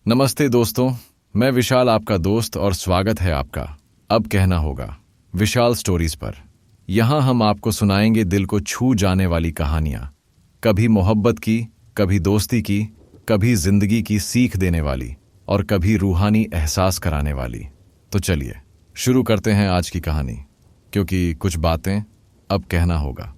नमस्ते दोस्तों, मैं विशाल आपका दोस्त और स्वागत है आपका अब कहना होगा विशाल स्टोरीज पर। यहाँ हम आपको सुनाएंगे दिल को छू जाने वाली कहानियाँ, कभी मोहब्बत की, कभी दोस्ती की, कभी जिंदगी की सीख देने वाली और कभी रूहानी एहसास कराने वाली। तो चलिए शुरू करते हैं आज की कहानी, क्योंकि कुछ बातें अब कहना होगा।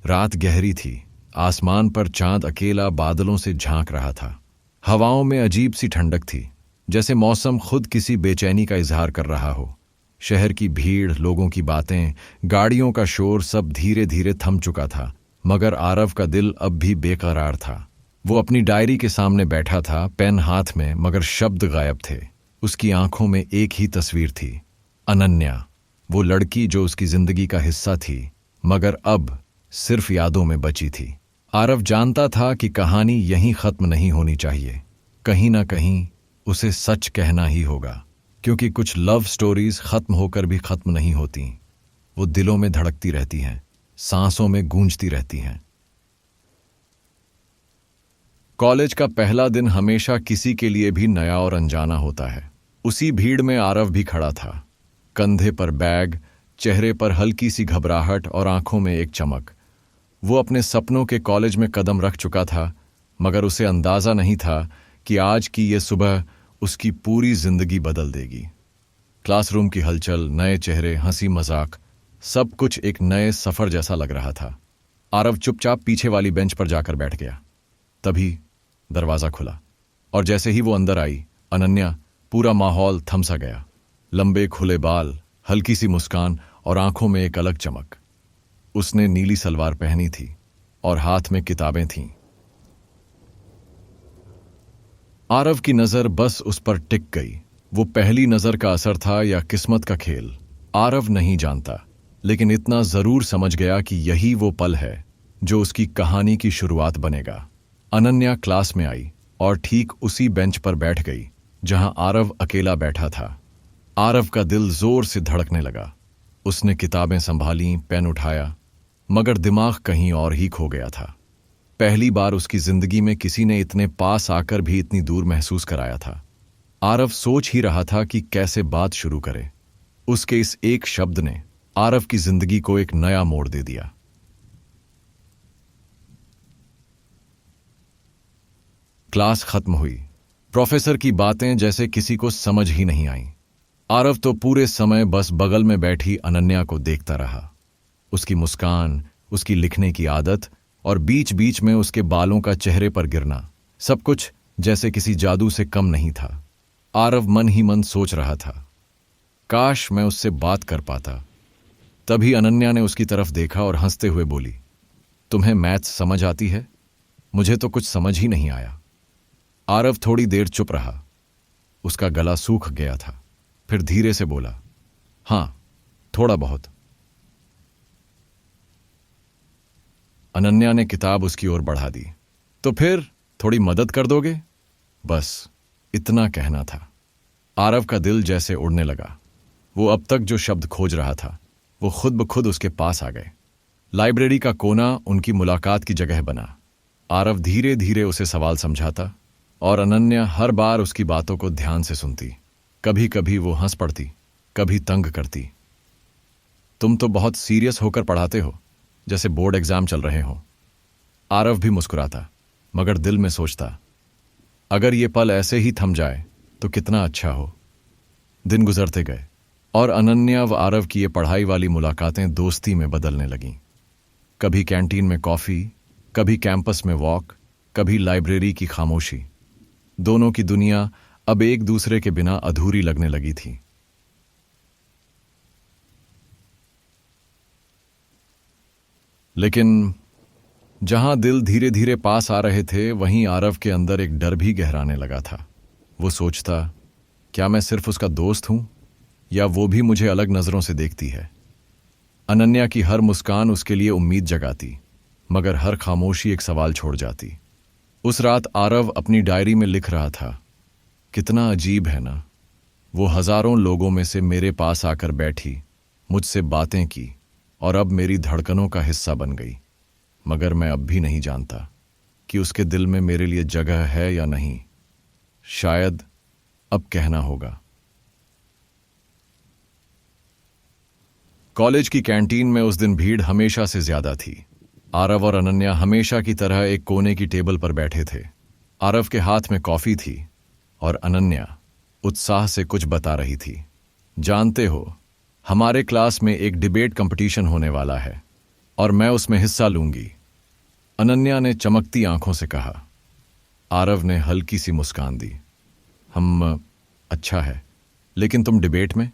रात गहरी थी। आसमान पर चांद अकेला बादलों से झांक रहा था। हवाओं में अजीब सी ठंडक थी, जैसे मौसम खुद किसी बेचैनी का इजहार कर रहा हो। शहर की भीड़, लोगों की बातें, गाड़ियों का शोर सब धीरे धीरे थम चुका था, मगर आरव का दिल अब भी बेकरार था। वो अपनी डायरी के सामने बैठा था, पेन हाथ में, मगर शब्द गायब थे। उसकी आंखों में एक ही तस्वीर थी, अनन्या, वो लड़की जो उसकी जिंदगी का हिस्सा थी, मगर अब सिर्फ यादों में बची थी। आरव जानता था कि कहानी यहीं खत्म नहीं होनी चाहिए। कहीं ना कहीं उसे सच कहना ही होगा, क्योंकि कुछ लव स्टोरीज खत्म होकर भी खत्म नहीं होती। वो दिलों में धड़कती रहती हैं, सांसों में गूंजती रहती हैं। कॉलेज का पहला दिन हमेशा किसी के लिए भी नया और अनजाना होता है। उसी भीड़ में आरव भी खड़ा था, कंधे पर बैग, चेहरे पर हल्की सी घबराहट और आंखों में एक चमक। वो अपने सपनों के कॉलेज में कदम रख चुका था, मगर उसे अंदाजा नहीं था कि आज की ये सुबह उसकी पूरी जिंदगी बदल देगी। क्लासरूम की हलचल, नए चेहरे, हंसी मजाक, सब कुछ एक नए सफर जैसा लग रहा था। आरव चुपचाप पीछे वाली बेंच पर जाकर बैठ गया। तभी दरवाजा खुला और जैसे ही वो अंदर आई, अनन्या, पूरा माहौल थम सा गया। लंबे खुले बाल, हल्की सी मुस्कान और आंखों में एक अलग चमक। उसने नीली सलवार पहनी थी और हाथ में किताबें थीं। आरव की नजर बस उस पर टिक गई। वो पहली नजर का असर था या किस्मत का खेल, आरव नहीं जानता, लेकिन इतना जरूर समझ गया कि यही वो पल है जो उसकी कहानी की शुरुआत बनेगा। अनन्या क्लास में आई और ठीक उसी बेंच पर बैठ गई जहां आरव अकेला बैठा था। आरव का दिल जोर से धड़कने लगा। उसने किताबें संभाली, पेन उठाया, मगर दिमाग कहीं और ही खो गया था। पहली बार उसकी जिंदगी में किसी ने इतने पास आकर भी इतनी दूर महसूस कराया था। आरव सोच ही रहा था कि कैसे बात शुरू करे। उसके इस एक शब्द ने आरव की जिंदगी को एक नया मोड़ दे दिया। क्लास खत्म हुई। प्रोफेसर की बातें जैसे किसी को समझ ही नहीं आई। आरव तो पूरे समय बस बगल में बैठी अनन्या को देखता रहा। उसकी मुस्कान, उसकी लिखने की आदत और बीच बीच में उसके बालों का चेहरे पर गिरना, सब कुछ जैसे किसी जादू से कम नहीं था। आरव मन ही मन सोच रहा था, काश मैं उससे बात कर पाता। तभी अनन्या ने उसकी तरफ देखा और हंसते हुए बोली, तुम्हें मैथ्स समझ आती है? मुझे तो कुछ समझ ही नहीं आया। आरव थोड़ी देर चुप रहा। उसका गला सूख गया था। फिर धीरे से बोला, हां, थोड़ा बहुत। अनन्या ने किताब उसकी ओर बढ़ा दी। तो फिर थोड़ी मदद कर दोगे? बस इतना कहना था। आरव का दिल जैसे उड़ने लगा। वो अब तक जो शब्द खोज रहा था वो खुद ब खुद उसके पास आ गए। लाइब्रेरी का कोना उनकी मुलाकात की जगह बना। आरव धीरे धीरे उसे सवाल समझाता और अनन्या हर बार उसकी बातों को ध्यान से सुनती। कभी कभी वो हंस पड़ती, कभी तंग करती। तुम तो बहुत सीरियस होकर पढ़ाते हो, जैसे बोर्ड एग्जाम चल रहे हों। आरव भी मुस्कुराता, मगर दिल में सोचता, अगर ये पल ऐसे ही थम जाए तो कितना अच्छा हो। दिन गुजरते गए और अनन्या व आरव की ये पढ़ाई वाली मुलाकातें दोस्ती में बदलने लगीं। कभी कैंटीन में कॉफी, कभी कैंपस में वॉक, कभी लाइब्रेरी की खामोशी। दोनों की दुनिया अब एक दूसरे के बिना अधूरी लगने लगी थी। लेकिन जहां दिल धीरे धीरे पास आ रहे थे, वहीं आरव के अंदर एक डर भी गहराने लगा था। वो सोचता, क्या मैं सिर्फ उसका दोस्त हूं या वो भी मुझे अलग नजरों से देखती है? अनन्या की हर मुस्कान उसके लिए उम्मीद जगाती, मगर हर खामोशी एक सवाल छोड़ जाती। उस रात आरव अपनी डायरी में लिख रहा था, कितना अजीब है ना, वो हजारों लोगों में से मेरे पास आकर बैठी, मुझसे बातें की और अब मेरी धड़कनों का हिस्सा बन गई, मगर मैं अब भी नहीं जानता कि उसके दिल में मेरे लिए जगह है या नहीं। शायद अब कहना होगा। कॉलेज की कैंटीन में उस दिन भीड़ हमेशा से ज्यादा थी। आरव और अनन्या हमेशा की तरह एक कोने की टेबल पर बैठे थे। आरव के हाथ में कॉफी थी और अनन्या उत्साह से कुछ बता रही थी। जानते हो, हमारे क्लास में एक डिबेट कंपटीशन होने वाला है और मैं उसमें हिस्सा लूंगी, अनन्या ने चमकती आंखों से कहा। आरव ने हल्की सी मुस्कान दी। अच्छा है, लेकिन तुम डिबेट में?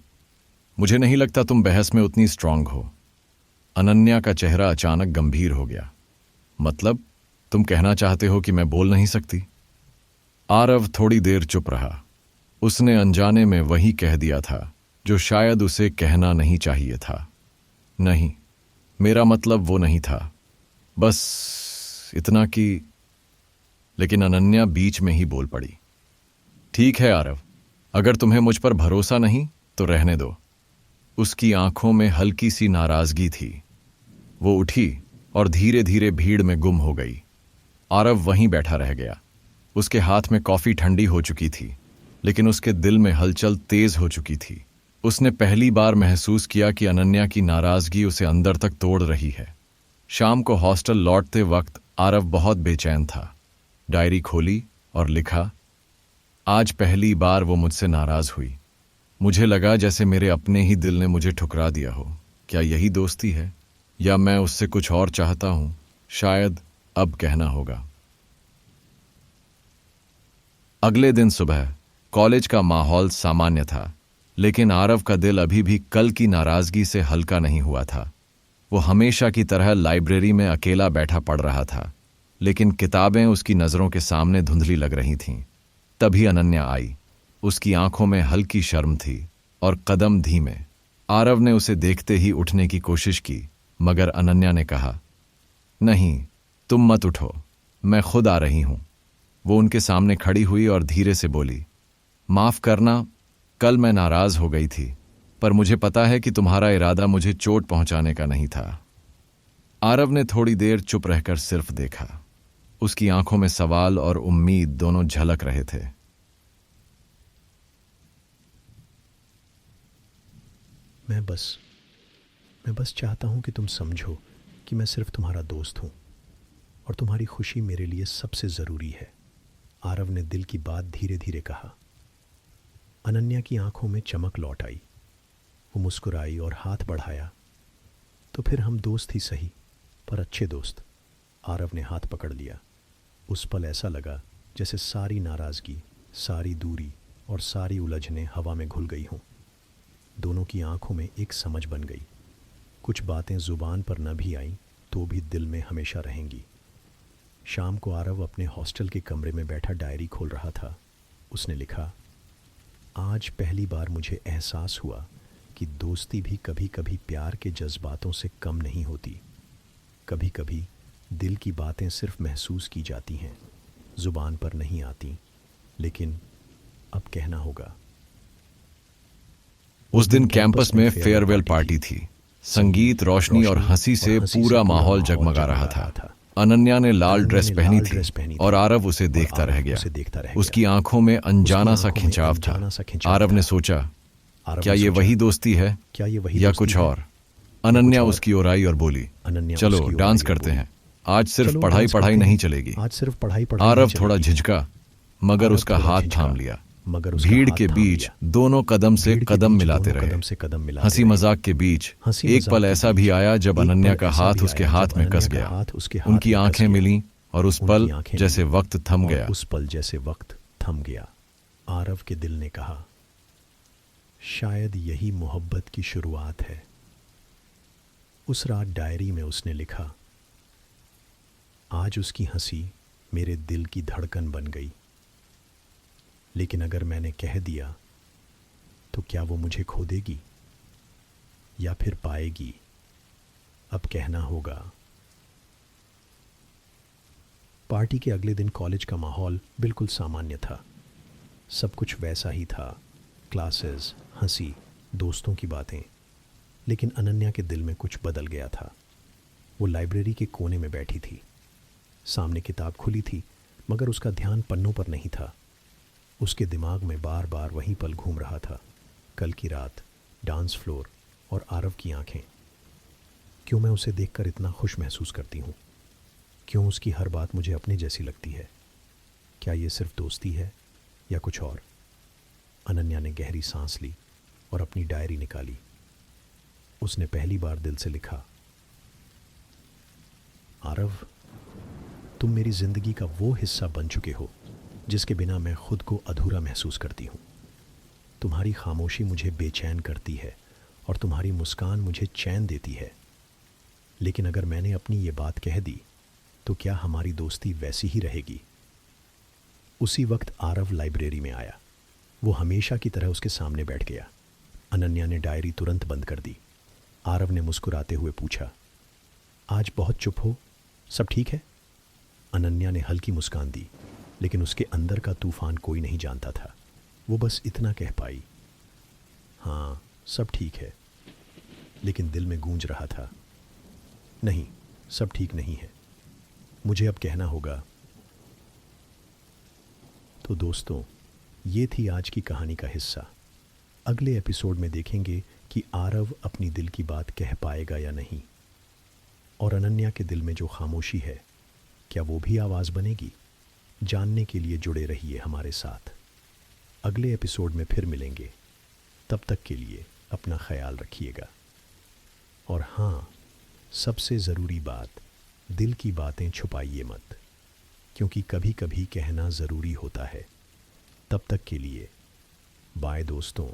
मुझे नहीं लगता तुम बहस में उतनी स्ट्रांग हो। अनन्या का चेहरा अचानक गंभीर हो गया। मतलब, तुम कहना चाहते हो कि मैं बोल नहीं सकती? आरव थोड़ी देर चुप रहा। उसने अनजाने में वही कह दिया था जो शायद उसे कहना नहीं चाहिए था। नहीं, मेरा मतलब वो नहीं था, बस इतना कि। लेकिन अनन्या बीच में ही बोल पड़ी। ठीक है आरव, अगर तुम्हें मुझ पर भरोसा नहीं तो रहने दो। उसकी आंखों में हल्की सी नाराजगी थी। वो उठी और धीरे धीरे भीड़ में गुम हो गई। आरव वहीं बैठा रह गया। उसके हाथ में कॉफी ठंडी हो चुकी थी, लेकिन उसके दिल में हलचल तेज हो चुकी थी। उसने पहली बार महसूस किया कि अनन्या की नाराजगी उसे अंदर तक तोड़ रही है। शाम को हॉस्टल लौटते वक्त आरव बहुत बेचैन था। डायरी खोली और लिखा, आज पहली बार वो मुझसे नाराज हुई। मुझे लगा जैसे मेरे अपने ही दिल ने मुझे ठुकरा दिया हो। क्या यही दोस्ती है, या मैं उससे कुछ और चाहता हूं? शायद अब कहना होगा। अगले दिन सुबह कॉलेज का माहौल सामान्य था, लेकिन आरव का दिल अभी भी कल की नाराजगी से हल्का नहीं हुआ था। वो हमेशा की तरह लाइब्रेरी में अकेला बैठा पढ़ रहा था, लेकिन किताबें उसकी नज़रों के सामने धुंधली लग रही थीं। तभी अनन्या आई। उसकी आंखों में हल्की शर्म थी और कदम धीमे। आरव ने उसे देखते ही उठने की कोशिश की, मगर अनन्या ने कहा, नहीं, तुम मत उठो, मैं खुद आ रही हूं। वो उनके सामने खड़ी हुई और धीरे से बोली, माफ करना, कल मैं नाराज हो गई थी, पर मुझे पता है कि तुम्हारा इरादा मुझे चोट पहुंचाने का नहीं था। आरव ने थोड़ी देर चुप रहकर सिर्फ देखा। उसकी आंखों में सवाल और उम्मीद दोनों झलक रहे थे। मैं बस चाहता हूं कि तुम समझो कि मैं सिर्फ तुम्हारा दोस्त हूं और तुम्हारी खुशी मेरे लिए सबसे ज़रूरी है। आरव ने दिल की बात धीरे धीरे कहा। अनन्या की आंखों में चमक लौट आई। वो मुस्कुराई और हाथ बढ़ाया। तो फिर हम दोस्त ही सही, पर अच्छे दोस्त। आरव ने हाथ पकड़ लिया। उस पल ऐसा लगा जैसे सारी नाराज़गी, सारी दूरी और सारी उलझनें हवा में घुल गई हों। दोनों की आंखों में एक समझ बन गई। कुछ बातें ज़ुबान पर न भी आईं तो भी दिल में हमेशा रहेंगी। शाम को आरव अपने हॉस्टल के कमरे में बैठा डायरी खोल रहा था। उसने लिखा, आज पहली बार मुझे एहसास हुआ कि दोस्ती भी कभी कभी प्यार के जज्बातों से कम नहीं होती। कभी कभी दिल की बातें सिर्फ महसूस की जाती हैं, ज़ुबान पर नहीं आती, लेकिन अब कहना होगा। उस दिन कैंपस में फेयरवेल पार्टी थी। संगीत, रोशनी और हंसी से पूरा माहौल जगमगा रहा था। अनन्या ने लाल ड्रेस पहनी थी और आरव उसे देखता रह गया। उसकी आंखों में अनजाना सा खिंचाव था। आरव ने सोचा, क्या ये वही दोस्ती है या कुछ और? अनन्या उसकी ओर आई और बोली, चलो डांस करते हैं, आज सिर्फ पढ़ाई नहीं चलेगी। आरव थोड़ा झिझका, मगर उसका हाथ थाम लिया। भीड़ के बीच दोनों कदम से कदम मिलाते रहे। हंसी मजाक के बीच एक पल ऐसा भी आया जब अनन्या का हाथ उसके हाथ में कस गया। उनकी आंखें मिलीं और उस पल जैसे वक्त थम गया। आरव के दिल ने कहा, शायद यही मोहब्बत की शुरुआत है। उस रात डायरी में उसने लिखा, आज उसकी हंसी मेरे दिल की धड़कन बन गई। लेकिन अगर मैंने कह दिया तो क्या वो मुझे खो देगी या फिर पाएगी? अब कहना होगा। पार्टी के अगले दिन कॉलेज का माहौल बिल्कुल सामान्य था। सब कुछ वैसा ही था, क्लासेस, हंसी, दोस्तों की बातें। लेकिन अनन्या के दिल में कुछ बदल गया था। वो लाइब्रेरी के कोने में बैठी थी। सामने किताब खुली थी, मगर उसका ध्यान पन्नों पर नहीं था। उसके दिमाग में बार बार वही पल घूम रहा था, कल की रात, डांस फ्लोर और आरव की आंखें। क्यों मैं उसे देखकर इतना खुश महसूस करती हूँ? क्यों उसकी हर बात मुझे अपने जैसी लगती है? क्या ये सिर्फ दोस्ती है या कुछ और? अनन्या ने गहरी सांस ली और अपनी डायरी निकाली। उसने पहली बार दिल से लिखा, आरव, तुम मेरी जिंदगी का वो हिस्सा बन चुके हो जिसके बिना मैं खुद को अधूरा महसूस करती हूँ। तुम्हारी खामोशी मुझे बेचैन करती है और तुम्हारी मुस्कान मुझे चैन देती है। लेकिन अगर मैंने अपनी ये बात कह दी तो क्या हमारी दोस्ती वैसी ही रहेगी? उसी वक्त आरव लाइब्रेरी में आया। वो हमेशा की तरह उसके सामने बैठ गया। अनन्या ने डायरी तुरंत बंद कर दी। आरव ने मुस्कुराते हुए पूछा, आज बहुत चुप हो, सब ठीक है? अनन्या ने हल्की मुस्कान दी, लेकिन उसके अंदर का तूफान कोई नहीं जानता था। वो बस इतना कह पाई, हाँ सब ठीक है। लेकिन दिल में गूंज रहा था, नहीं, सब ठीक नहीं है, मुझे अब कहना होगा। तो दोस्तों, ये थी आज की कहानी का हिस्सा। अगले एपिसोड में देखेंगे कि आरव अपनी दिल की बात कह पाएगा या नहीं, और अनन्या के दिल में जो खामोशी है, क्या वो भी आवाज़ बनेगी? जानने के लिए जुड़े रहिए हमारे साथ। अगले एपिसोड में फिर मिलेंगे। तब तक के लिए अपना ख्याल रखिएगा। और हाँ, सबसे ज़रूरी बात, दिल की बातें छुपाइए मत, क्योंकि कभी कभी कहना ज़रूरी होता है। तब तक के लिए बाय दोस्तों।